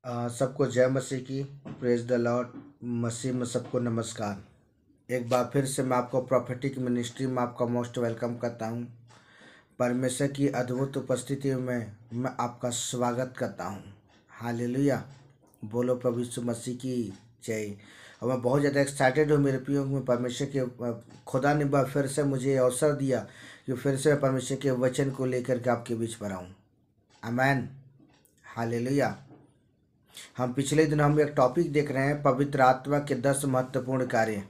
सबको जय मसीह की। Praise the Lord. मसीह में सबको नमस्कार। एक बार फिर से मैं आपको प्रोफेटिक मिनिस्ट्री में आपका मोस्ट वेलकम करता हूं। परमेश्वर की अद्भुत उपस्थिति में मैं आपका स्वागत करता हूं। हालेलुया। बोलो प्रभु यीशु मसीह की जय। और मैं बहुत ज़्यादा एक्साइटेड हूँ मेरे प्रियो में। परमेश्वर के खुदा ने बार फिर से मुझे ये अवसर दिया कि फिर से मैं परमेश्वर के वचन को लेकर के आपके बीच पर आऊँ। आमेन। हालेलुया। हम पिछले दिन हम एक टॉपिक देख रहे हैं, पवित्र आत्मा के 10 महत्वपूर्ण कार्य।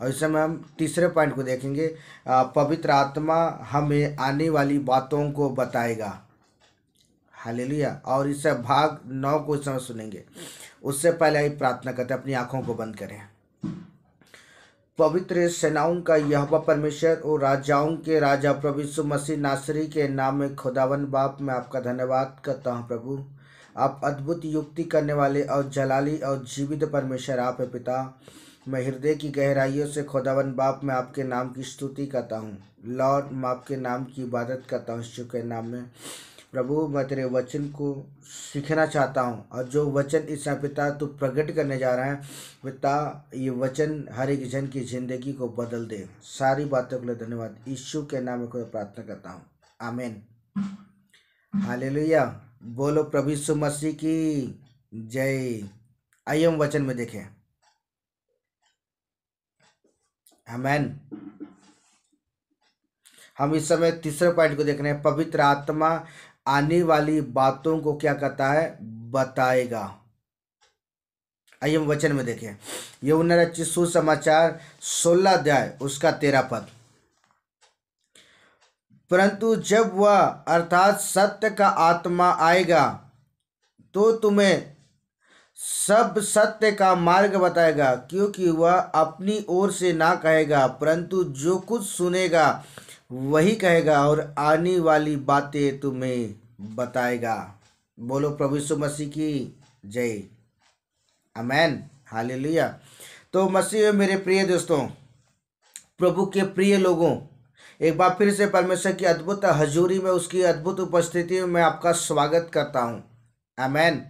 और इस समय हम तीसरे पॉइंट को देखेंगे। पवित्र आत्मा हमें आने वाली बातों को बताएगा। हालेलुया। और इस भाग 9 को इस समय सुनेंगे। उससे पहले ही प्रार्थना करते हैं, अपनी आंखों को बंद करें। पवित्र सेनाओं का यहोवा परमेश्वर और राजाओं के राजा प्रभु यीशु मसीह नासरी के नाम में खुदावन बाप मैं आपका धन्यवाद करता हूँ। प्रभु आप अद्भुत युक्ति करने वाले और जलाली और जीवित परमेश्वर आप है पिता। मैं हृदय की गहराइयों से खुदावन बाप मैं आपके नाम की स्तुति करता हूँ। लॉर्ड मैं आपके नाम की इबादत करता हूँ यीशु के नाम में। प्रभु मैं तेरे वचन को सीखना चाहता हूँ, और जो वचन इस समय पिता तू प्रकट करने जा रहा है पिता, ये वचन हर एक जन की जिंदगी को बदल दे। सारी बातों के लिए धन्यवाद। यीशु के नाम में प्रार्थना करता हूँ, आमीन। हालेलुया। बोलो प्रभु यीशु मसीह की जय। आइए हम वचन में देखें। आमीन। हम इस समय तीसरे पॉइंट को देख रहे हैं। पवित्र आत्मा आने वाली बातों को क्या करता है? बताएगा। आइए हम वचन में देखें। यूहन्ना रचित सुसमाचार 16 अध्याय उसका 13 पद। परंतु जब वह अर्थात सत्य का आत्मा आएगा तो तुम्हें सब सत्य का मार्ग बताएगा, क्योंकि वह अपनी ओर से ना कहेगा, परंतु जो कुछ सुनेगा वही कहेगा और आने वाली बातें तुम्हें बताएगा। बोलो प्रभु यीशु मसीह की जय। आमेन। हालेलुया। तो मसीह मेरे प्रिय दोस्तों, प्रभु के प्रिय लोगों, एक बार फिर से परमेश्वर की अद्भुत हजूरी में, उसकी अद्भुत उपस्थिति में मैं आपका स्वागत करता हूँ। आमेन।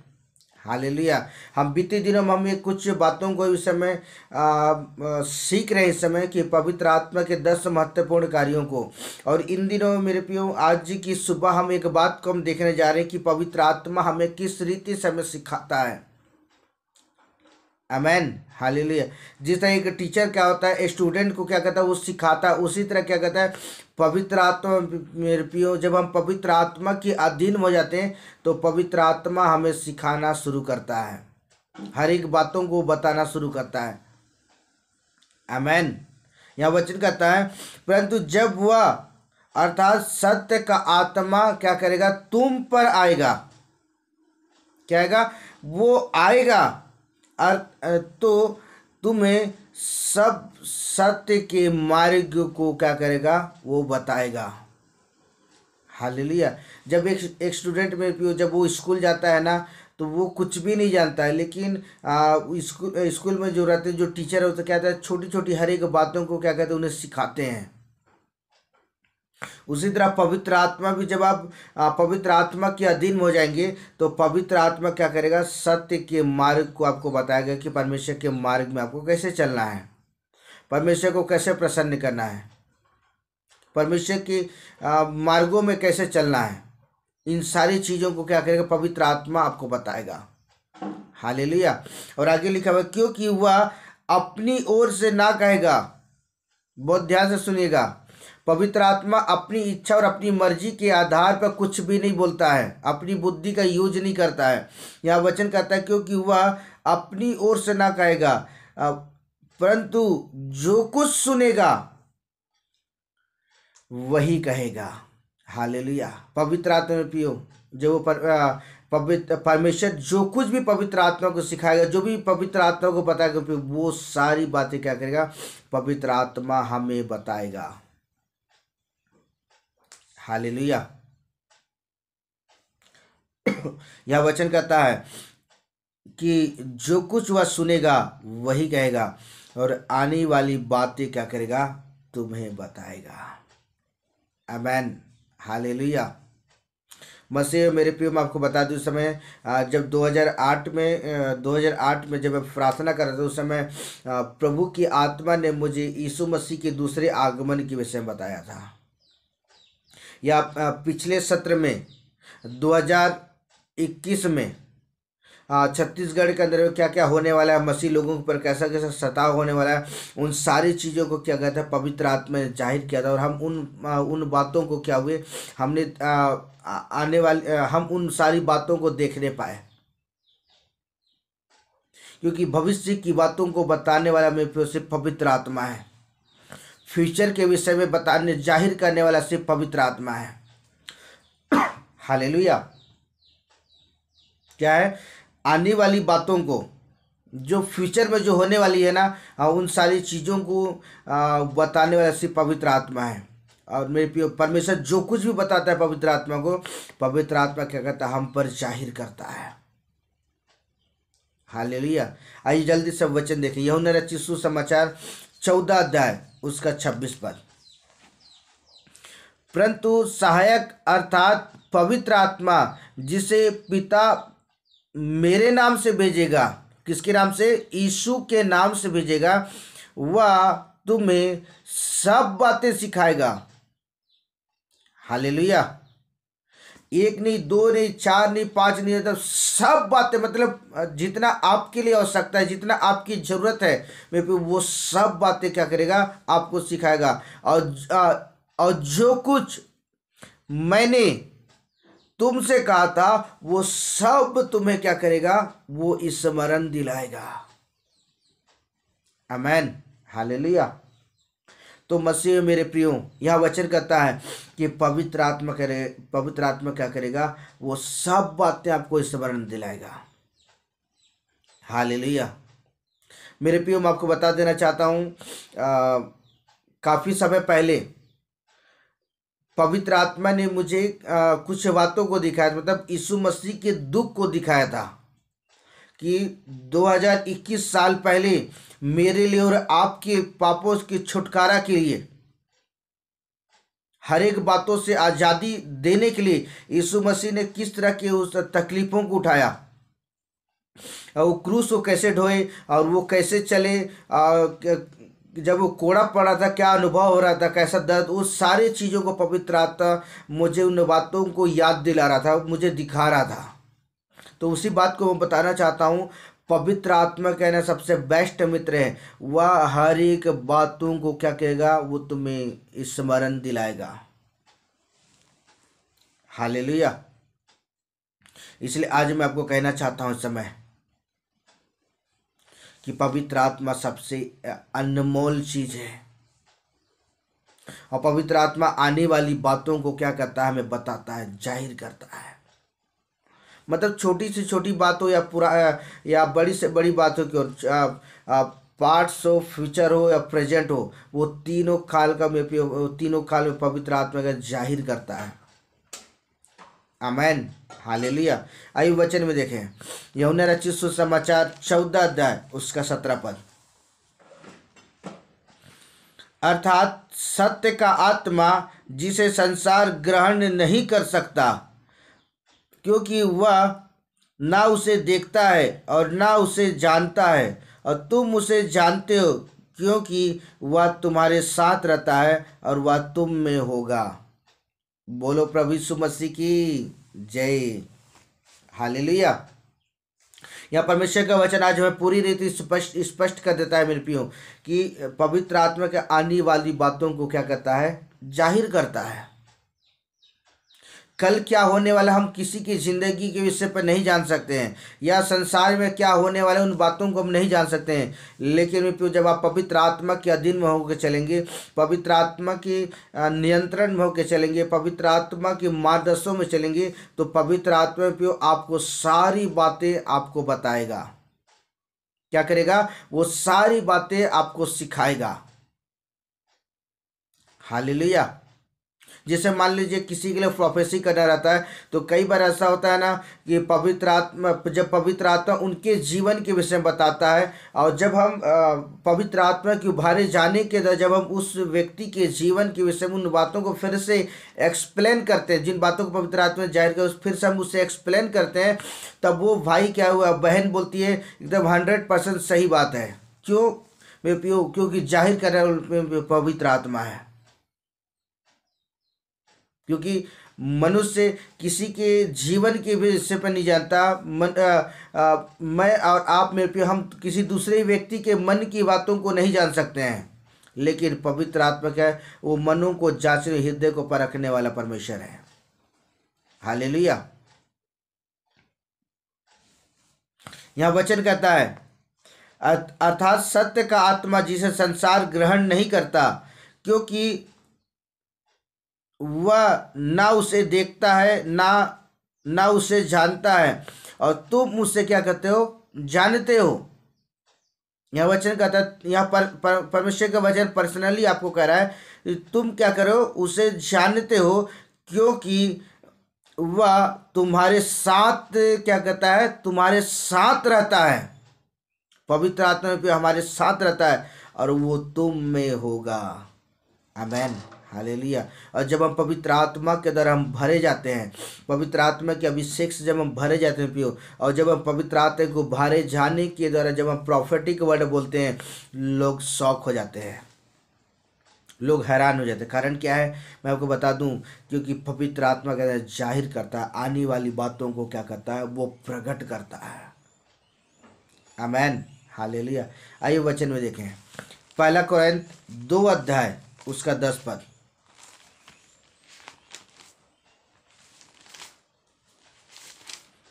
हालेलुया। हम बीते दिनों में हम ये कुछ बातों को इस समय सीख रहे हैं इस समय कि पवित्र आत्मा के 10 महत्वपूर्ण कार्यों को। और इन दिनों मेरे प्रियो, आज की सुबह हम एक बात को हम देखने जा रहे हैं कि पवित्र आत्मा हमें किस रीति से हमें सिखाता है। आमेन। हालेलुया। जिस तरह एक टीचर क्या होता है, स्टूडेंट को क्या कहता है, वो सिखाता है, उसी तरह क्या कहता है पवित्र आत्मा मेरे प्रियो, जब हम पवित्र आत्मा के अधीन हो जाते हैं तो पवित्र आत्मा हमें सिखाना शुरू करता है, हर एक बातों को बताना शुरू करता है। आमेन। यहाँ वचन कहता है, परंतु जब वह अर्थात सत्य का आत्मा क्या करेगा? तुम पर आएगा। क्या आएगा? वो आएगा तो तुम्हें सब सत्य के मार्ग को क्या करेगा? वो बताएगा। हालेलुया। जब एक स्टूडेंट में जब वो स्कूल जाता है ना, तो वो कुछ भी नहीं जानता है, लेकिन स्कूल में जो रहते हैं, जो टीचर होते क्या कहते हैं, छोटी छोटी हर एक बातों को क्या कहते हैं, उन्हें सिखाते हैं। उसी तरह पवित्र आत्मा भी, जब आप पवित्र आत्मा के अधीन हो जाएंगे तो पवित्र आत्मा क्या करेगा? सत्य के मार्ग को आपको बताएगा कि परमेश्वर के मार्ग में आपको कैसे चलना है, परमेश्वर को कैसे प्रसन्न करना है, परमेश्वर के मार्गों में कैसे चलना है। इन सारी चीज़ों को क्या करेगा? पवित्र आत्मा आपको बताएगा। हालेलुया। और आगे लिखा हुआ, क्योंकि वह अपनी ओर से ना कहेगा। बहुत ध्यान से सुनिएगा। पवित्र आत्मा अपनी इच्छा और अपनी मर्जी के आधार पर कुछ भी नहीं बोलता है, अपनी बुद्धि का यूज नहीं करता है। यहाँ वचन कहता है, क्योंकि वह अपनी ओर से ना कहेगा, परंतु जो कुछ सुनेगा वही कहेगा। हालेलुया। पवित्र आत्मा में पियो, जो पवित्र परमेश्वर जो कुछ भी पवित्र आत्मा को सिखाएगा, जो भी पवित्र आत्मा को बताएगा, वो सारी बातें क्या करेगा? पवित्र आत्मा हमें बताएगा। हालेलुया। यह वचन कहता है कि जो कुछ वह सुनेगा वही कहेगा और आने वाली बातें क्या करेगा? तुम्हें बताएगा। आमेन। हालेलुया। मसीह मेरे प्रियो, मैं आपको बता दूं, उस समय जब 2008 में जब मैं प्रार्थना कर रहा था, उस समय प्रभु की आत्मा ने मुझे यीशु मसीह के दूसरे आगमन के विषय में बताया था। या पिछले सत्र में 2021 में छत्तीसगढ़ के अंदर में क्या क्या होने वाला है, मसीह लोगों पर कैसा कैसा सताव होने वाला है, उन सारी चीज़ों को क्या कहता है पवित्र आत्मा ने जाहिर किया था। और हम उन बातों को क्या हुए, हमने आने वाले हम उन सारी बातों को देखने पाए, क्योंकि भविष्य की बातों को बताने वाला मेरे प्रिय सिर्फ पवित्र आत्मा है। फ्यूचर के विषय में बताने जाहिर करने वाला सिर्फ पवित्र आत्मा है। हालेलुया। क्या है, आने वाली बातों को, जो फ्यूचर में जो होने वाली है ना, उन सारी चीज़ों को बताने वाला सिर्फ पवित्र आत्मा है। और मेरे प्रिय, परमेश्वर जो कुछ भी बताता है पवित्र आत्मा को, पवित्र आत्मा क्या करता है, हम पर जाहिर करता है। हालेलुया। आइए जल्दी से वचन देखें, यूहन्ना रचित सुसमाचार 14 अध्याय उसका 26 पद। परंतु सहायक अर्थात पवित्र आत्मा, जिसे पिता मेरे नाम से भेजेगा, किसके नाम से, यीशु के नाम से भेजेगा, वह तुम्हें सब बातें सिखाएगा। हालेलुया। एक नहीं, दो नहीं, चार नहीं, पांच नहीं, मतलब सब बातें, मतलब जितना आपके लिए आवश्यकता है, जितना आपकी जरूरत है, वो सब बातें क्या करेगा, आपको सिखाएगा। और जो कुछ मैंने तुमसे कहा था वो सब तुम्हें क्या करेगा, वो स्मरण दिलाएगा। आमेन। हालेलुया। तो मसीह मेरे प्रियो, यह वचन कहता है कि पवित्र आत्मा क्या करेगा, वो सब बातें आपको स्मरण दिलाएगा। हालेलुया। मेरे प्रियो, मैं आपको बता देना चाहता हूँ, काफ़ी समय पहले पवित्र आत्मा ने मुझे कुछ बातों को दिखाया, मतलब यीशु मसीह के दुख को दिखाया था कि 2021 साल पहले मेरे लिए और आपके पापों के छुटकारा के लिए, हर एक बातों से आज़ादी देने के लिए यीशु मसीह ने किस तरह के उस तकलीफ़ों को उठाया, और वो क्रूस को कैसे ढोए, और वो कैसे चले, जब वो कोड़ा पड़ा था क्या अनुभव हो रहा था, कैसा दर्द, उस सारी चीज़ों को पवित्र आत्मा मुझे उन बातों को याद दिला रहा था, मुझे दिखा रहा था। तो उसी बात को मैं बताना चाहता हूँ, पवित्र आत्मा कहना सबसे बेस्ट मित्र है। वह हर एक बातों को क्या कहेगा, वो तुम्हें स्मरण दिलाएगा। हालेलुया। इसलिए आज मैं आपको कहना चाहता हूँ इस समय कि पवित्र आत्मा सबसे अनमोल चीज है, और पवित्र आत्मा आने वाली बातों को क्या करता है, हमें बताता है, जाहिर करता है। मतलब छोटी से छोटी बात हो या बड़ी से बड़ी बात हो, कि पार्ट्स हो, फ्यूचर हो या प्रेजेंट हो, वो तीनों काल में पवित्र आत्मा का जाहिर करता है। आमेन। हालेलुया। आइए वचन में देखें, यूहन्ना रचित सुसमाचार 14 अध्याय उसका 17 पद। अर्थात सत्य का आत्मा, जिसे संसार ग्रहण नहीं कर सकता, क्योंकि वह ना उसे देखता है और ना उसे जानता है, और तुम उसे जानते हो, क्योंकि वह तुम्हारे साथ रहता है और वह तुम में होगा। बोलो प्रभु यीशु मसीह की जय। हालेलुया। यह परमेश्वर का वचन आज हमें पूरी रीति स्पष्ट कर देता है मेरे प्रियो, कि पवित्र आत्मा के आने वाली बातों को क्या करता है, जाहिर करता है। कल क्या होने वाला हम किसी की जिंदगी के विषय पर नहीं जान सकते हैं, या संसार में क्या होने वाला उन बातों को हम नहीं जान सकते हैं। लेकिन जब आप पवित्र आत्मा के अधीन में होकर चलेंगे, पवित्र आत्मा के नियंत्रण में होकर चलेंगे, पवित्र आत्मा के मार्गदर्शन में चलेंगे, तो पवित्र आत्मा पे आपको सारी बातें आपको बताएगा। क्या करेगा, वो सारी बातें आपको सिखाएगा। हालेलुया। जैसे मान लीजिए किसी के लिए प्रोफेसी करना रहता है, तो कई बार ऐसा होता है ना कि पवित्र आत्मा, जब पवित्र आत्मा उनके जीवन के विषय में बताता है, और जब हम पवित्र आत्मा के उभारे जाने के द्वारा जब हम उस व्यक्ति के जीवन के विषय में उन बातों को फिर से एक्सप्लेन करते हैं, जिन बातों को पवित्र आत्मा जाहिर कर फिर से हम उससे एक्सप्लेन करते हैं, तब वो भाई क्या हुआ, बहन बोलती है एकदम 100% सही बात है। क्यों मेरे प्रियो? क्योंकि जाहिर करने वाला पवित्र आत्मा है। क्योंकि मनुष्य किसी के जीवन के विषय पर नहीं जानता। मैं और आप मेरे प्रियो, हम किसी दूसरे व्यक्ति के मन की बातों को नहीं जान सकते हैं, लेकिन पवित्र आत्मा क्या है? वो मनों को जांचने, हृदय को परखने वाला परमेश्वर है। हालेलुया। यहाँ वचन कहता है, अर्थात सत्य का आत्मा जिसे संसार ग्रहण नहीं करता, क्योंकि वह ना उसे देखता है ना उसे जानता है, और तुम उससे क्या करते हो? जानते हो। यह वचन कहता है, यहाँ परमेश्वर का वचन पर्सनली आपको कह रहा है, तुम क्या करो? उसे जानते हो, क्योंकि वह तुम्हारे साथ क्या कहता है? तुम्हारे साथ रहता है। पवित्र आत्मा पे हमारे साथ रहता है और वो तुम में होगा। आमेन, हालेलुया। और जब हम पवित्र आत्मा के द्वारा हम भरे जाते हैं, पवित्र आत्मा के अभिषेक से जब हम भरे जाते हैं पियो, और जब हम पवित्र आत्मा को भरे जाने के द्वारा जब हम प्रॉफिटिक वर्ड बोलते हैं, लोग शॉक हो जाते हैं, लोग हैरान हो जाते हैं। कारण क्या है? मैं आपको बता दूं, क्योंकि पवित्र आत्मा का जाहिर करता है, आने वाली बातों को क्या करता है? वो प्रकट करता है। आमेन, हालेलुया। आइए वचन में देखें, 1 कोरिन्थ 2 अध्याय उसका 10 पद।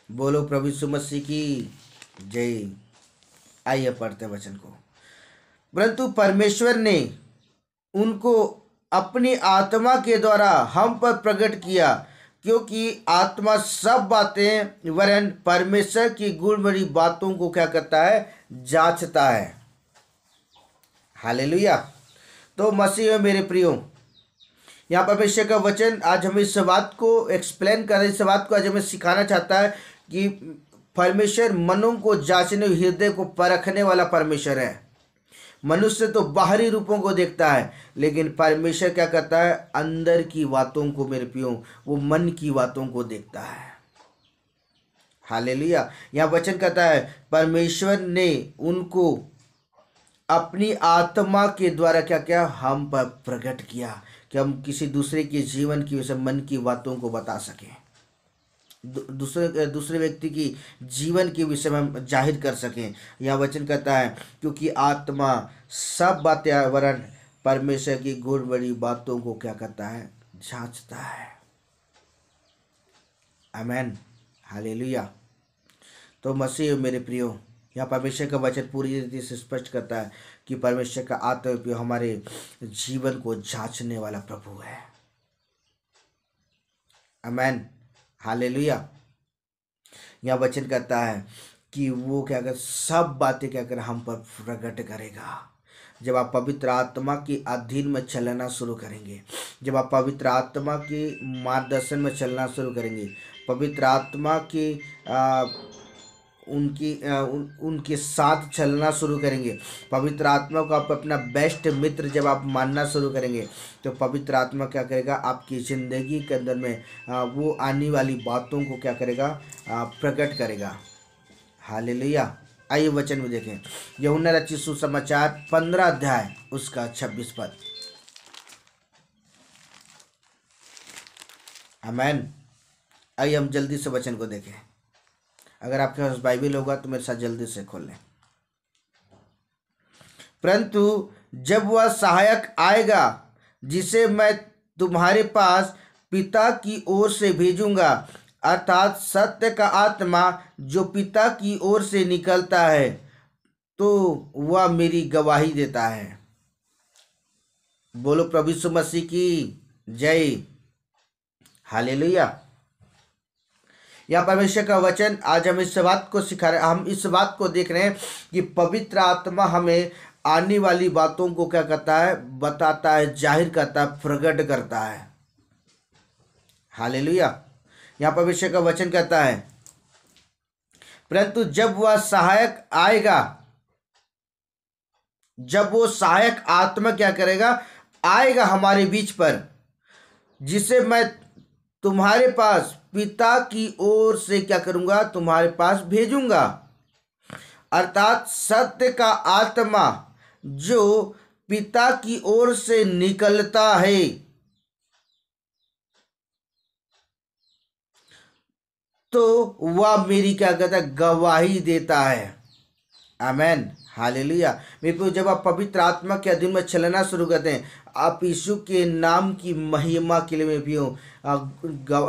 बोलो प्रभु यीशु मसीह की जय। आइए पढ़ते वचन को। परंतु परमेश्वर ने उनको अपनी आत्मा के द्वारा हम पर प्रकट किया, क्योंकि आत्मा सब बातें वरन परमेश्वर की गुण भरी बातों को क्या करता है? जांचता है। हालेलुया। तो मसीह में मेरे प्रियो, यहाँ परमेश्वर का वचन आज हमें इस बात को एक्सप्लेन कर, इस बात को आज हमें सिखाना चाहता है कि परमेश्वर मनों को जांचने, हृदय को परखने वाला परमेश्वर है। मनुष्य तो बाहरी रूपों को देखता है, लेकिन परमेश्वर क्या करता है? अंदर की बातों को मेरे प्रियो, वो मन की बातों को देखता है। हालेलुया। यहाँ वचन कहता है, परमेश्वर ने उनको अपनी आत्मा के द्वारा क्या किया? हम पर प्रकट किया, कि हम किसी दूसरे के जीवन की वजह मन की बातों को बता सकें, दूसरे व्यक्ति की जीवन के विषय में हम जाहिर कर सकें। यह वचन कहता है, क्योंकि आत्मा सब बातें वरन परमेश्वर की गुण बड़ी बातों को क्या करता है? जांचता है। आमेन, हालेलुया। तो मसीह मेरे प्रियो, यहाँ परमेश्वर का वचन पूरी रीति से स्पष्ट करता है कि परमेश्वर का आत्मा हमारे जीवन को जांचने वाला प्रभु है। आमेन, हालेलुया। यह वचन कहता है कि वो क्या कर, सब बातें क्या कर हम पर प्रकट करेगा। जब आप पवित्र आत्मा के अधीन में चलना शुरू करेंगे, जब आप पवित्र आत्मा के मार्गदर्शन में चलना शुरू करेंगे, पवित्र आत्मा के उनके साथ चलना शुरू करेंगे, पवित्र आत्मा को आप अपना बेस्ट मित्र जब आप मानना शुरू करेंगे, तो पवित्र आत्मा क्या करेगा? आपकी ज़िंदगी के अंदर में वो आने वाली बातों को क्या करेगा? प्रकट करेगा। हालेलुया। आइए वचन में देखें, यूहन्ना रचित सुसमाचार 15 अध्याय उसका 26 पद। आमेन। आइए हम जल्दी से वचन को देखें। अगर आपके पास बाइबल होगा तो मेरे साथ जल्दी से खोल लें। परंतु जब वह सहायक आएगा, जिसे मैं तुम्हारे पास पिता की ओर से भेजूंगा, अर्थात सत्य का आत्मा जो पिता की ओर से निकलता है, तो वह मेरी गवाही देता है। बोलो प्रभु यीशु मसीह की जय। हालेलुया। यह परमेश्वर का वचन आज हम इस बात को सिखा रहे, हम इस बात को देख रहे हैं कि पवित्र आत्मा हमें आने वाली बातों को क्या करता है? बताता है, जाहिर करता है, प्रकट करता है। हालेलुया। यहाँ परमेश्वर का वचन कहता है, परंतु जब वह सहायक आएगा, जब वो सहायक आत्मा क्या करेगा, आएगा हमारे बीच पर, जिसे मैं तुम्हारे पास पिता की ओर से क्या करूंगा, तुम्हारे पास भेजूंगा, अर्थात सत्य का आत्मा जो पिता की ओर से निकलता है, तो वह मेरी क्या कहता है, गवाही देता है। आमेन, हालेलुया। मेरे को जब आप पवित्र आत्मा के अधीन में चलना शुरू करते हैं, आप यीशु के नाम की महिमा के लिए मैं भी हूँ।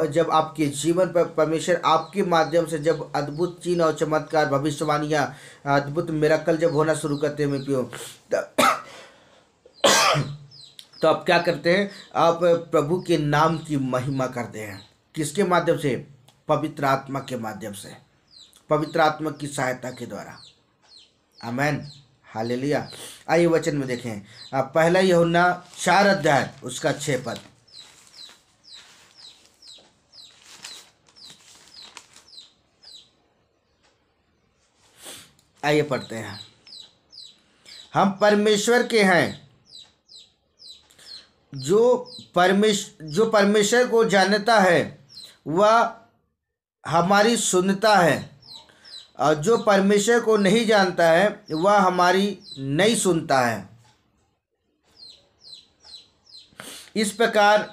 जब आपके जीवन पर परमेश्वर आपके माध्यम से जब अद्भुत चिन्ह और चमत्कार, भविष्यवाणियाँ, अद्भुत मिरेकल जब होना शुरू करते हैं मैं भी हूँ, तो आप क्या करते हैं, आप प्रभु के नाम की महिमा करते हैं। किसके माध्यम से? पवित्र आत्मा के माध्यम से, पवित्र आत्मा की सहायता के द्वारा। आमेन, हालेलुया। आइए वचन में देखें, पहला यूहन्ना 4 अध्याय उसका 6 पद। आइए पढ़ते हैं। हम परमेश्वर के हैं, जो परमेश्वर को जानता है वह हमारी सुनता है, और जो परमेश्वर को नहीं जानता है वह हमारी नहीं सुनता है। इस प्रकार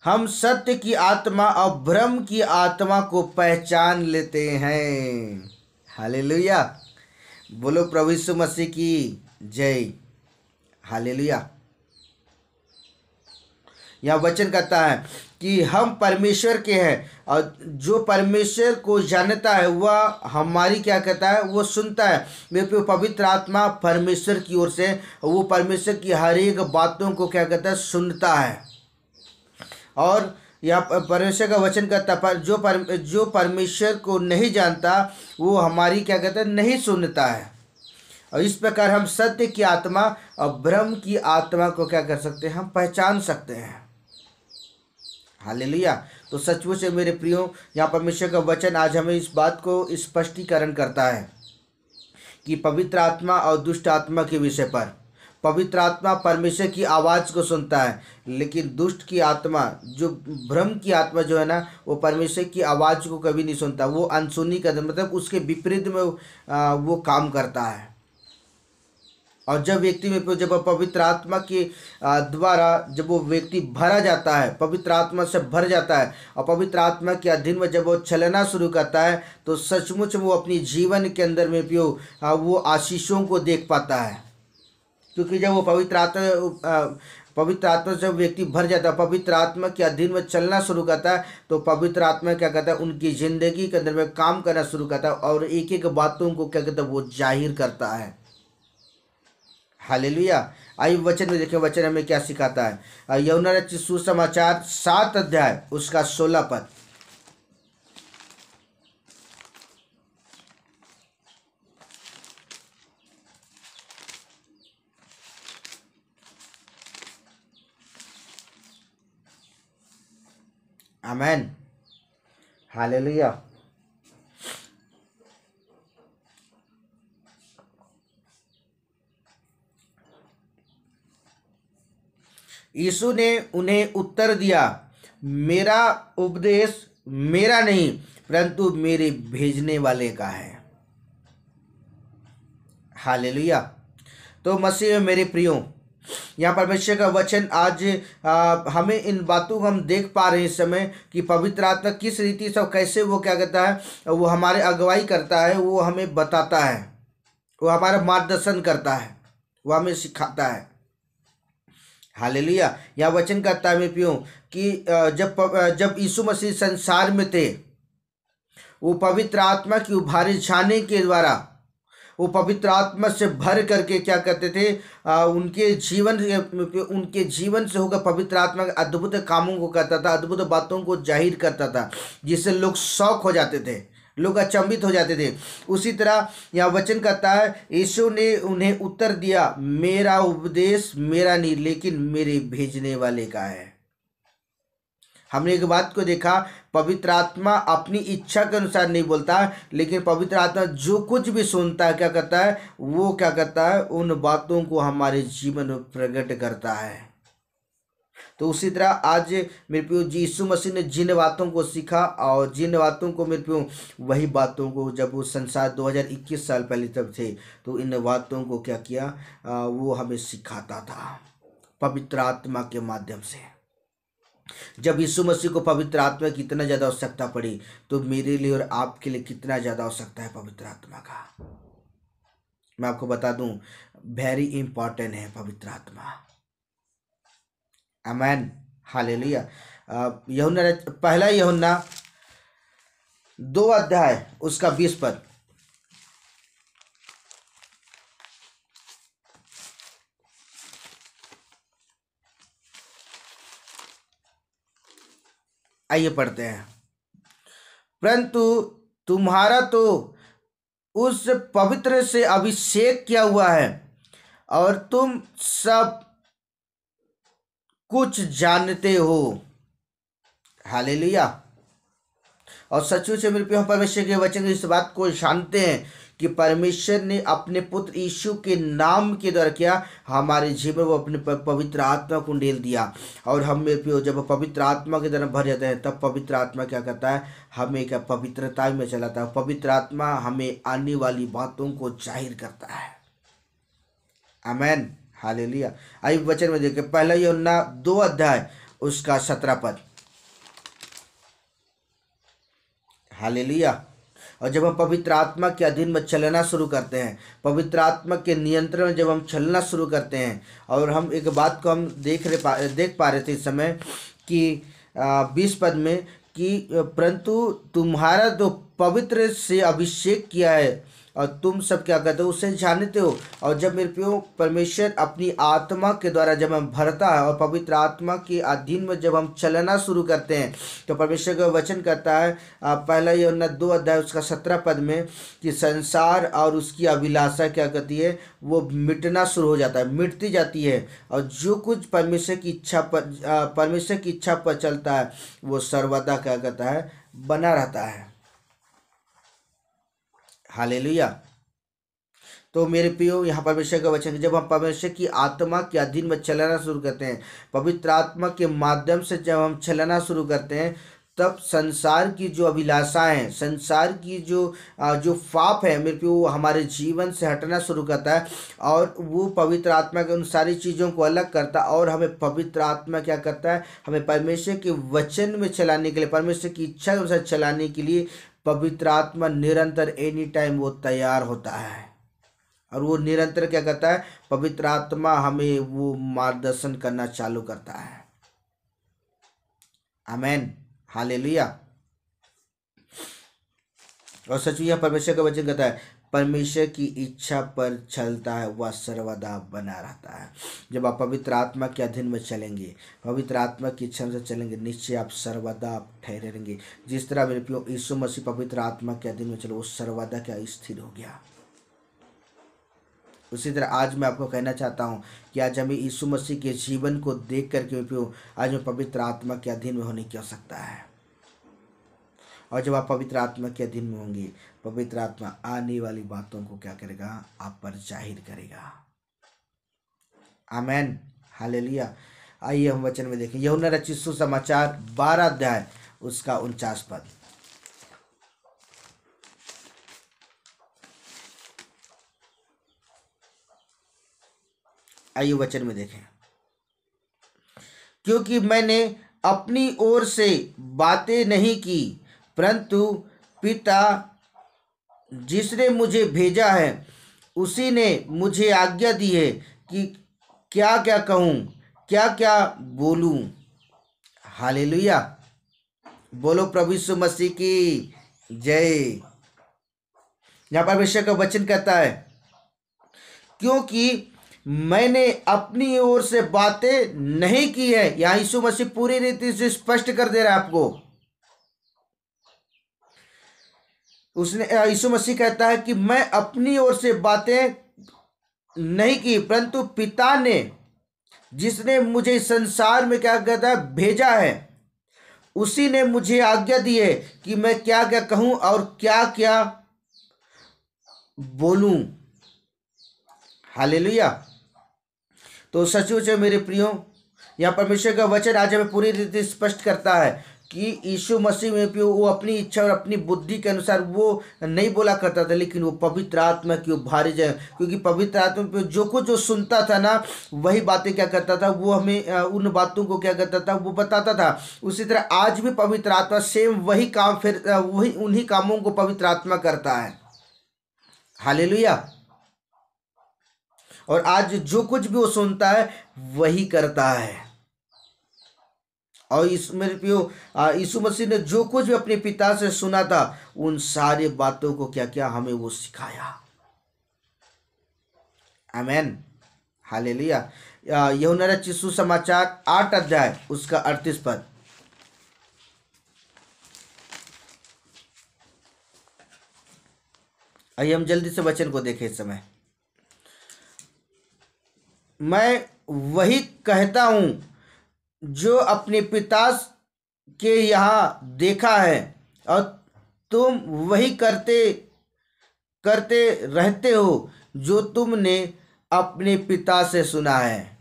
हम सत्य की आत्मा और भ्रम की आत्मा को पहचान लेते हैं। हालेलुया, बोलो प्रभु यीशु मसीह की जय। हालेलुया। यह वचन कहता है कि हम परमेश्वर के हैं, और जो परमेश्वर को जानता है वह हमारी क्या कहता है, वो सुनता है। मेरे पे पवित्र आत्मा परमेश्वर की ओर से, वो परमेश्वर की हर एक बातों को क्या कहता है, सुनता है। और यह परमेश्वर का वचन कहता है, जो परमेश्वर को नहीं जानता वो हमारी क्या कहता है, नहीं सुनता है। और इस प्रकार हम सत्य की आत्मा और भ्रम की आत्मा को क्या कर सकते हैं, हम पहचान सकते हैं। हालेलुया। तो सचमुच मेरे प्रियो, यहाँ परमेश्वर का वचन आज हमें इस बात को स्पष्टीकरण करता है कि पवित्र आत्मा और दुष्ट आत्मा के विषय पर। पवित्र आत्मा परमेश्वर की आवाज़ को सुनता है, लेकिन दुष्ट की आत्मा, जो भ्रम की आत्मा जो है ना, वो परमेश्वर की आवाज़ को कभी नहीं सुनता। वो अनसुनी का मतलब उसके विपरीत में वो काम करता है। और जब व्यक्ति में जब पवित्र आत्मा के द्वारा जब वो व्यक्ति भरा जाता है, पवित्र आत्मा से भर जाता है, और पवित्र आत्मा के अधीन में जब वो चलना शुरू करता है, तो सचमुच वो अपनी जीवन के अंदर में भी वो आशीषों को देख पाता है। क्योंकि जब वो पवित्र आत्मा जब व्यक्ति भर जाता है, पवित्र आत्मा के अधीन में चलना शुरू करता है, तो पवित्र आत्मा क्या कहता है, उनकी ज़िंदगी के अंदर में काम करना शुरू करता है, और एक एक बातों को क्या कहता है, वो जाहिर करता है। हालेलुया। आइए वचन में देखें, वचन हमें क्या सिखाता है। यूहन्ना रचित सुसमाचार 7 अध्याय उसका 16 पद। आमेन, हालेलुया। यीशु ने उन्हें उत्तर दिया, मेरा उपदेश मेरा नहीं परंतु मेरे भेजने वाले का है। हालेलुया। तो मसीह में मेरे प्रियो, यहाँ परमेश्वर का वचन आज हमें इन बातों को हम देख पा रहे हैं इस समय कि पवित्र आत्मा किस रीति से कैसे वो क्या करता है, वो हमारे अगुवाई करता है, वो हमें बताता है, वो हमारा मार्गदर्शन करता है, वो हमें सिखाता है। हालेलुया। यह वचन कहता है मैं पियूँ कि जब यीशु मसीह संसार में थे, वो पवित्र आत्मा की उभारे जाने के द्वारा वो पवित्र आत्मा से भर करके क्या करते थे, उनके जीवन से होकर पवित्र आत्मा के अद्भुत कामों को करता था, अद्भुत बातों को जाहिर करता था, जिससे लोग शौक हो जाते थे, लोग अचंभित हो जाते थे। उसी तरह यह वचन कहता है, यीशु ने उन्हें उत्तर दिया, मेरा उपदेश मेरा नहीं लेकिन मेरे भेजने वाले का है। हमने एक बात को देखा, पवित्र आत्मा अपनी इच्छा के अनुसार नहीं बोलता, लेकिन पवित्र आत्मा जो कुछ भी सुनता है क्या करता है, वो क्या करता है, उन बातों को हमारे जीवन में प्रकट करता है। तो उसी तरह आज मेरे प्रियो यीशु मसीह ने जिन बातों को सीखा और जिन बातों को मेरे प्रियो, वही बातों को जब वो संसार 2021 साल पहले तब थे, तो इन बातों को क्या किया, वो हमें सिखाता था पवित्र आत्मा के माध्यम से। जब यीशु मसीह को पवित्र आत्मा की इतना ज़्यादा आवश्यकता पड़ी, तो मेरे लिए और आपके लिए कितना ज़्यादा आवश्यकता है पवित्र आत्मा का। मैं आपको बता दूं, वेरी इंपॉर्टेंट है पवित्र आत्मा। आमेन, हालेलुया। यूहन्ना, पहला यूहन्ना 2 अध्याय उसका 20 पद। आइए पढ़ते हैं। परंतु तुम्हारा तो उस पवित्र से अभिषेक किया हुआ है और तुम सब कुछ जानते हो। हालेलुया। और सचमुच से मेरे प्रिय परमेश्वर के वचन इस बात को जानते हैं कि परमेश्वर ने अपने पुत्र यीशु के नाम के द्वारा क्या, हमारे जीवन में अपने पवित्र आत्मा को डेल दिया। और हम मेरे प्रिय जब पवित्र आत्मा के द्वारा भर जाते हैं, तब पवित्र आत्मा क्या करता है, हमें क्या पवित्रता में चलाता है। पवित्र आत्मा हमें आने वाली बातों को जाहिर करता है। आमेन, हालेलुया। आइए वचन में देखें, पहला यूहन्ना 2 अध्याय उसका 17 पद। हालेलुया। और जब हम पवित्र आत्मा के अधीन में चलना शुरू करते हैं, पवित्र आत्मा के नियंत्रण में जब हम चलना शुरू करते हैं, और हम एक बात को हम देख पा रहे थे इस समय कि 20 पद में कि परंतु तुम्हारा तो पवित्र से अभिषेक किया है और तुम सब क्या करते हो, उससे जानते हो। और जब मेरे प्रियो परमेश्वर अपनी आत्मा के द्वारा जब हम भरता है और पवित्र आत्मा के अधीन में जब हम चलना शुरू करते हैं, तो परमेश्वर का वचन करता है पहला यूहन्ना 2 अध्याय उसका 17 पद में कि संसार और उसकी अभिलाषा क्या करती है, वो मिटना शुरू हो जाता है, मिटती जाती है। और जो कुछ परमेश्वर की इच्छा पर चलता है, वो सर्वदा क्या करता है, बना रहता है। हालेलुया। तो मेरे प्रियो यहाँ परमेश्वर का वचन, जब हम परमेश्वर की आत्मा के अधीन में चलना शुरू करते हैं, पवित्र आत्मा के माध्यम से जब हम चलना शुरू करते हैं, तब संसार की जो अभिलाषाएं, संसार की जो पाप है मेरे प्रियो, वो हमारे जीवन से हटना शुरू करता है। और वो पवित्र आत्मा के उन सारी चीज़ों को अलग करता है, और हमें पवित्र आत्मा क्या करता है, हमें परमेश्वर के वचन में चलाने के लिए, परमेश्वर की इच्छा के अनुसार चलाने के लिए पवित्र आत्मा निरंतर एनी टाइम वो तैयार होता है। और वो निरंतर क्या करता है, पवित्र आत्मा हमें वो मार्गदर्शन करना चालू करता है। आमेन, हालेलुया। और सच यह परमेश्वर का वचन कहता है, परमेश्वर की इच्छा पर चलता है वह सर्वदा बना रहता है। जब आप पवित्र आत्मा के अधीन में चलेंगे, पवित्र आत्मा की इच्छा से चलेंगे, निश्चय आप सर्वदा ठहरे रहेंगे। जिस तरह मेरे प्रियो यीशु मसीह पवित्र आत्मा के अधीन में चलो, वो सर्वदा क्या स्थिर हो गया। उसी तरह आज मैं आपको कहना चाहता हूँ कि आज हमें यीशु मसीह के जीवन को देख करके मेरे प्रियो आज में पवित्र आत्मा के अधीन में होने की आवश्यकता है। और जब आप पवित्र आत्मा के अधीन में होंगे, पवित्र आत्मा आने वाली बातों को क्या करेगा, आप पर जाहिर करेगा। आमेन, हालेलुया। आइए हम वचन में देखें, यूहन्ना रचित सुसमाचार 12 अध्याय उसका 49 पद। आइए वचन में देखें, क्योंकि मैंने अपनी ओर से बातें नहीं की, परंतु पिता जिसने मुझे भेजा है उसी ने मुझे आज्ञा दी है कि क्या क्या कहूँ, क्या क्या बोलूँ। हालेलुया। बोलो प्रभु यीशु मसीह की जय। यहाँ पर परमेश्वर का वचन कहता है, क्योंकि मैंने अपनी ओर से बातें नहीं की है। यहाँ यीशु मसीह पूरी रीति से स्पष्ट कर दे रहा है आपको। उसने, यीशु मसीह कहता है कि मैं अपनी ओर से बातें नहीं की, परंतु पिता ने जिसने मुझे संसार में क्या कहता है, भेजा है, उसी ने मुझे आज्ञा दी है कि मैं क्या क्या कहूँ और क्या क्या बोलूं। हालेलुया। तो सचमुच है मेरे प्रियो, यहाँ परमेश्वर का वचन आज हमें पूरी रीति स्पष्ट करता है कि यीशु मसीह में प्रियो वो अपनी इच्छा और अपनी बुद्धि के अनुसार वो नहीं बोला करता था, लेकिन वो पवित्र आत्मा की भारी जय, क्योंकि पवित्र आत्मा पे जो कुछ जो सुनता था ना, वही बातें क्या करता था, वो हमें उन बातों को क्या करता था, वो बताता था। उसी तरह आज भी पवित्र आत्मा सेम वही काम, फिर वही उन्हीं कामों को पवित्र आत्मा करता है। हालेलुया। और आज जो कुछ भी वो सुनता है वही करता है। और इस मेरे प्रियो यीशु मसीह ने जो कुछ भी अपने पिता से सुना था, उन सारी बातों को क्या क्या हमें वो सिखाया। आमेन। हालेलुया। यूहन्ना रचित सुसमाचार 8 अध्याय उसका 38 पद। आइए हम जल्दी से वचन को देखें इस समय। मैं वही कहता हूं जो अपने पिता के यहाँ देखा है, और तुम वही करते करते रहते हो जो तुमने अपने पिता से सुना है।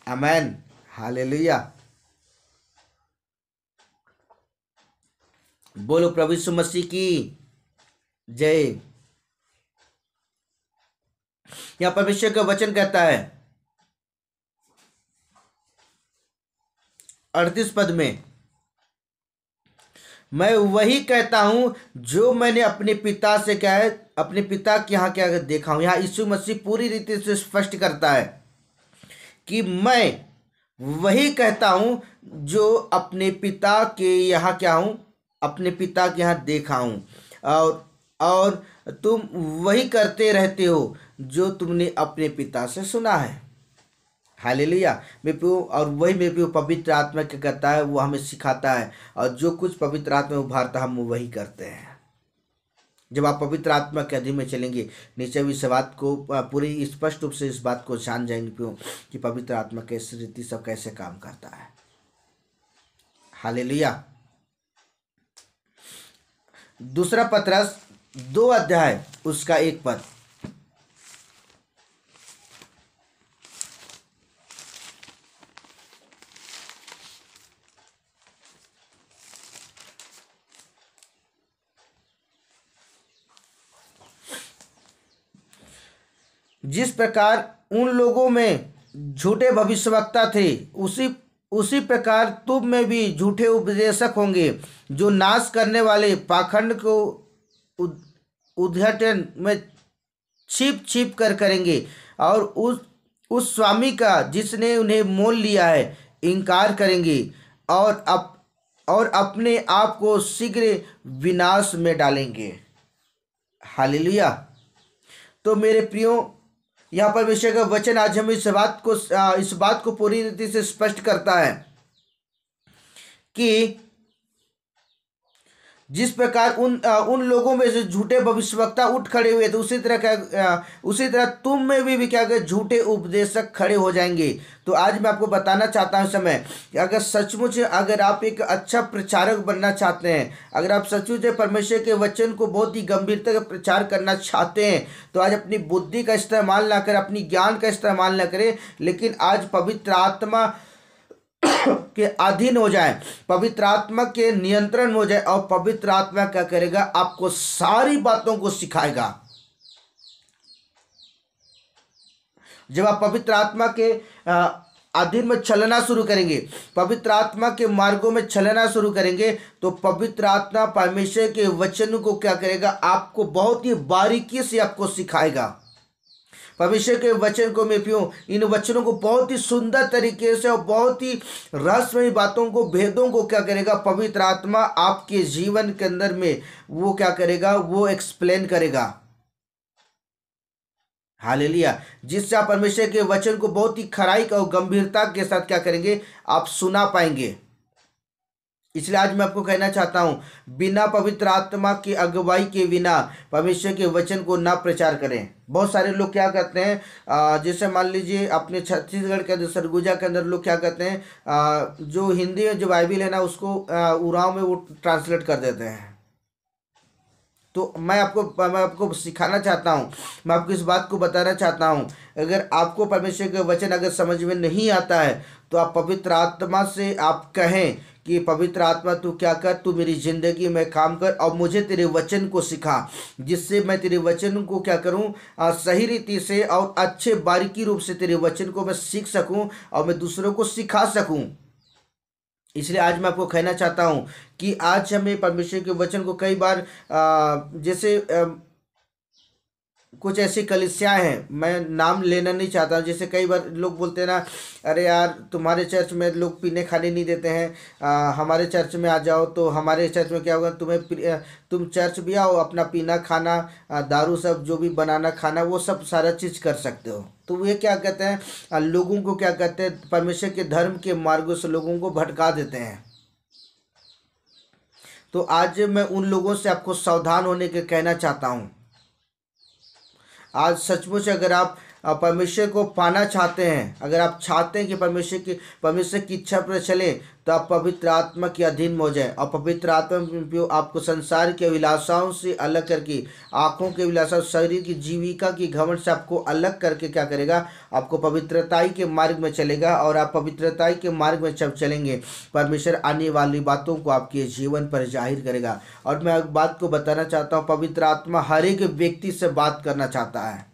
आमेन। हालेलुया। बोलो प्रभु यीशु मसीह की जय। यहाँ परमेश्वर का वचन कहता है 38 पद में, मैं वही कहता हूं जो मैंने अपने पिता से क्या है, अपने पिता के यहाँ क्या देखा हूं। यहाँ यीशु मसीह पूरी रीति से स्पष्ट करता है कि मैं वही कहता हूं जो अपने पिता के यहाँ क्या हूं, अपने पिता के यहाँ देखा हूं, और तुम वही करते रहते हो जो तुमने अपने पिता से सुना है। हालेलुया। मेरे प्रियो, और वही मेरे प्रियो पवित्र आत्मा क्या करता है, वो हमें सिखाता है, और जो कुछ पवित्र आत्मा उभारता है हम वही करते हैं। जब आप पवित्र आत्मा के अधीन में चलेंगे, नीचे भी इस बात को पूरी स्पष्ट रूप से इस बात को जान जाएंगे प्रियो कि पवित्र आत्मा कैसे रीति सब कैसे काम करता है। हालेलुया। दूसरा पतरस 2 अध्याय उसका 1 पद। जिस प्रकार उन लोगों में झूठे भविष्यवक्ता थे, उसी प्रकार तुम में भी झूठे उपदेशक होंगे, जो नाश करने वाले पाखंड को उद्घाटन में छिप छिप कर करेंगे, और उस स्वामी का जिसने उन्हें मोल लिया है इनकार करेंगे, और अपने आप को शीघ्र विनाश में डालेंगे। हालेलुया। तो मेरे प्रियो, यहाँ पर विषय का वचन आज हमें इस बात को पूरी रीति से स्पष्ट करता है कि जिस प्रकार उन लोगों में से झूठे भविष्यवक्ता उठ खड़े हुए थे, उसी तरह तुम में भी क्या कर झूठे उपदेशक खड़े हो जाएंगे। तो आज मैं आपको बताना चाहता हूं समय कि अगर सचमुच अगर आप एक अच्छा प्रचारक बनना चाहते हैं, अगर आप सचमुच परमेश्वर के वचन को बहुत ही गंभीरता से प्रचार करना चाहते हैं, तो आज अपनी बुद्धि का इस्तेमाल ना करें, अपनी ज्ञान का इस्तेमाल ना करें, लेकिन आज पवित्र आत्मा के अधीन हो जाए, पवित्र आत्मा के नियंत्रण हो जाए, और पवित्र आत्मा क्या करेगा, आपको सारी बातों को सिखाएगा। जब आप पवित्र आत्मा के अधीन में चलना शुरू करेंगे, पवित्र आत्मा के मार्गों में चलना शुरू करेंगे, तो पवित्र आत्मा परमेश्वर के वचन को क्या करेगा, आपको बहुत ही बारीकी से आपको सिखाएगा। परमेश्वर के वचन को मैं पियूँ, इन वचनों को बहुत ही सुंदर तरीके से और बहुत ही रहस्यमयी बातों को, भेदों को क्या करेगा, पवित्र आत्मा आपके जीवन के अंदर में वो क्या करेगा, वो एक्सप्लेन करेगा। हालेलुया। जिससे आप परमेश्वर के वचन को बहुत ही खराई और गंभीरता के साथ क्या करेंगे, आप सुना पाएंगे। इसलिए आज मैं आपको कहना चाहता हूँ, बिना पवित्र आत्मा की अगुवाई के बिना परमेश्वर के वचन को ना प्रचार करें। बहुत सारे लोग क्या करते हैं, जैसे मान लीजिए अपने छत्तीसगढ़ के अंदर सरगुजा के अंदर लोग क्या करते हैं, जो हिंदी में जो बाइबिल है ना उसको उराव में वो ट्रांसलेट कर देते हैं। तो मैं आपको सिखाना चाहता हूँ, मैं आपको इस बात को बताना चाहता हूँ, अगर आपको परमेश्वर के वचन अगर समझ में नहीं आता है तो आप पवित्र आत्मा से आप कहें कि पवित्र आत्मा तू क्या कर, तू मेरी ज़िंदगी में काम कर और मुझे तेरे वचन को सिखा, जिससे मैं तेरे वचन को क्या करूँ, सही रीति से और अच्छे बारीकी रूप से तेरे वचन को मैं सीख सकूँ और मैं दूसरों को सिखा सकूँ। इसलिए आज मैं आपको कहना चाहता हूँ कि आज हमें परमेश्वर के वचन को कई बार जैसे कुछ ऐसी कलीसियाएं हैं, मैं नाम लेना नहीं चाहता हूँ, जैसे कई बार लोग बोलते हैं ना, अरे यार तुम्हारे चर्च में लोग पीने खाने नहीं देते हैं, हमारे चर्च में आ जाओ तो हमारे चर्च में क्या होगा, तुम चर्च भी आओ, अपना पीना खाना दारू सब जो भी बनाना खाना वो सब सारा चीज़ कर सकते हो। तो वे क्या कहते हैं, लोगों को क्या कहते हैं, परमेश्वर के धर्म के मार्गों से लोगों को भटका देते हैं। तो आज मैं उन लोगों से आपको सावधान होने के कहना चाहता हूँ। आज सचमुच अगर आप परमेश्वर को पाना चाहते हैं, अगर आप चाहते हैं कि परमेश्वर की इच्छा पर चले, तो आप पवित्र आत्मा के अधीन हो जाए। और पवित्र आत्मा आपको संसार के अभिलाषाओं से अलग करके, आँखों के अभिलाषा, शरीर की जीविका की घमंड से आपको अलग करके क्या करेगा, आपको पवित्रताई के मार्ग में चलेगा। और आप पवित्रताई के मार्ग में जब चलेंगे, परमेश्वर आने वाली बातों को आपके जीवन पर जाहिर करेगा। और मैं एक बात को बताना चाहता हूँ, पवित्र आत्मा हर एक व्यक्ति से बात करना चाहता है।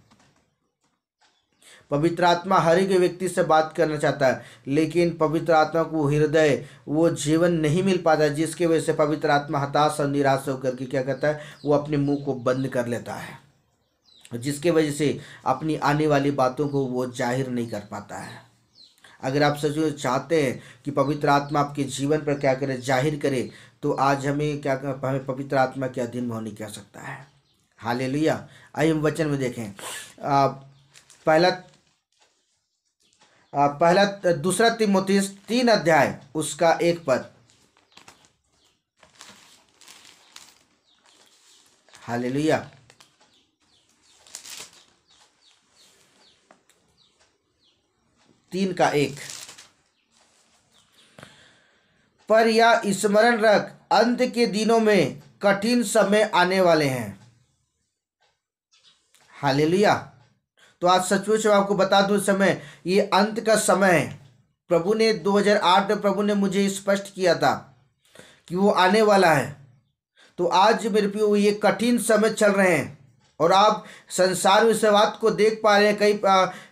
पवित्र आत्मा हर एक व्यक्ति से बात करना चाहता है, लेकिन पवित्र आत्मा को हृदय, वो जीवन नहीं मिल पाता, जिसकी वजह से पवित्र आत्मा हताश और निराश होकर के क्या करता है, वो अपने मुंह को बंद कर लेता है, जिसके वजह से अपनी आने वाली बातों को वो जाहिर नहीं कर पाता है। अगर आप सच में चाहते हैं कि पवित्र आत्मा आपके जीवन पर क्या करे, जाहिर करे, तो आज हमें हमें पवित्र आत्मा के अधीन में होने की आवश्यकता है। हालेलुया। आइए हम वचन में देखें, पहला दूसरा तीमुथियुस 3 अध्याय उसका 1 पद। हालेलुया। 3 का 1। पर यह स्मरण रख, अंत के दिनों में कठिन समय आने वाले हैं। हालेलुया। तो आज सचमुच आपको बता दूं, समय ये अंत का समय है। प्रभु ने 2008 में प्रभु ने मुझे स्पष्ट किया था कि वो आने वाला है। तो आज मेरे प्रियो ये कठिन समय चल रहे हैं और आप संसार में इस बात को देख पा रहे हैं,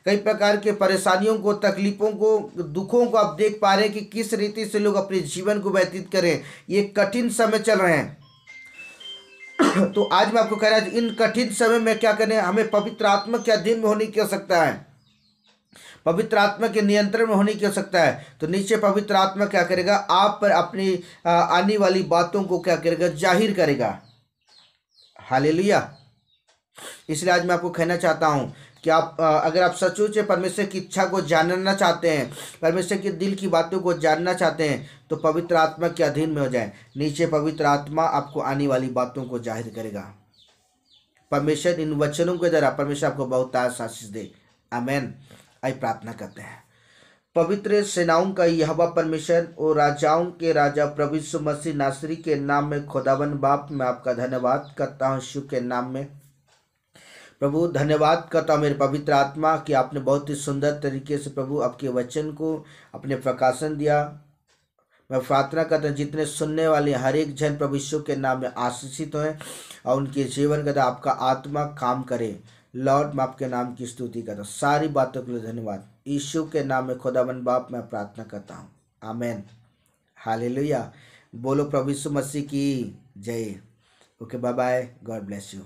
कई प्रकार के परेशानियों को, तकलीफों को, दुखों को आप देख पा रहे हैं कि किस रीति से लोग अपने जीवन को व्यतीत करें। ये कठिन समय चल रहे हैं। तो आज मैं आपको कह रहा हूं, इन कठिन समय में क्या करें, हमें पवित्र आत्मा के अधीन में होने की आवश्यकता है, पवित्र आत्मा के नियंत्रण में होने की आवश्यकता है। तो नीचे पवित्र आत्मा क्या करेगा, आप पर अपनी आने वाली बातों को क्या करेगा, जाहिर करेगा। हालेलुया। इसलिए आज मैं आपको कहना चाहता हूं कि आप अगर आप सचमुच परमेश्वर की इच्छा को जानना चाहते हैं, परमेश्वर के दिल की बातों को जानना चाहते हैं, तो पवित्र आत्मा के अधीन में हो जाए। नीचे पवित्र आत्मा आपको आने वाली बातों को जाहिर करेगा। परमेश्वर इन वचनों के द्वारा परमेश्वर आपको बहुत आशीष दे। आमीन। आइए प्रार्थना करते हैं। पवित्र सेनाओं का यहोवा परमेश्वर और राजाओं के राजा प्रभु यीशु मसीह नासरी के नाम में खुदावन बाप, मैं आपका धन्यवाद करता हूँ यीशु के नाम में। प्रभु धन्यवाद करता हूँ मेरे पवित्र आत्मा कि आपने बहुत ही सुंदर तरीके से प्रभु आपके वचन को अपने प्रकाशन दिया। मैं प्रार्थना करता हूँ जितने सुनने वाले हर एक जन प्रभु यीशु के नाम में आशीषित हैं और उनके जीवन का आपका आत्मा काम करे। लॉर्ड मैं आपके नाम की स्तुति करता हूँ। सारी बातों के लिए धन्यवाद। यीशु के नाम में खुदावन बाप मैं प्रार्थना करता हूँ। आमीन। हालेलुया। बोलो प्रभु यीशु मसीह की जय। Okay, bye bye. God bless you.